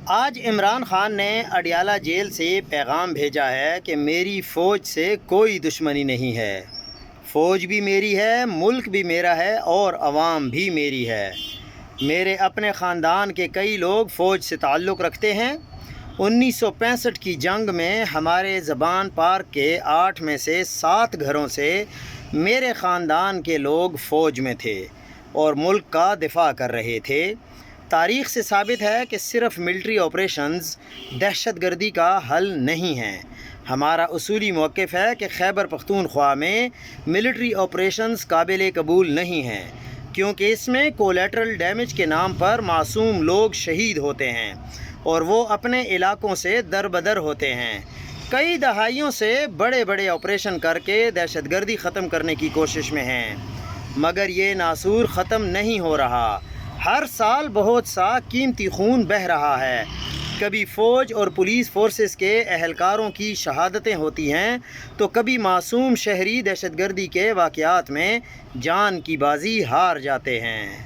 آج عمران خان نے اڈیالہ جیل سے پیغام بھیجا ہے کہ میری فوج سے کوئی دشمنی نہیں ہے۔ فوج بھی میری ہے، ملک بھی میرا ہے اور عوام بھی میری ہے۔ میرے اپنے خاندان کے کئی لوگ فوج سے تعلق رکھتے ہیں۔ 1965 کی جنگ میں ہمارے زبان پارک کے 8 میں سے 7 گھروں سے میرے خاندان کے لوگ فوج میں تھے اور ملک کا دفاع کر رہے تھے۔ تاریخ سے ثابت ہے کہ صرف ملٹری آپریشنز دہشت گردی کا حل نہیں ہیں۔ ہمارا اصولی موقف ہے کہ خیبر پختونخوا میں ملٹری آپریشنز قابل قبول نہیں ہیں، کیونکہ اس میں کولیٹرل ڈیمیج کے نام پر معصوم لوگ شہید ہوتے ہیں اور وہ اپنے علاقوں سے دربدر ہوتے ہیں۔ کئی دہائیوں سے بڑے بڑے آپریشن کر کے دہشت گردی ختم کرنے کی کوشش میں ہیں، مگر یہ ناصور ختم نہیں ہو رہا۔ ہر سال بہت سا قیمتی خون بہہ رہا ہے۔ کبھی فوج اور پولیس فورسز کے اہلکاروں کی شہادتیں ہوتی ہیں تو کبھی معصوم شہری دہشت گردی کے واقعات میں جان کی بازی ہار جاتے ہیں۔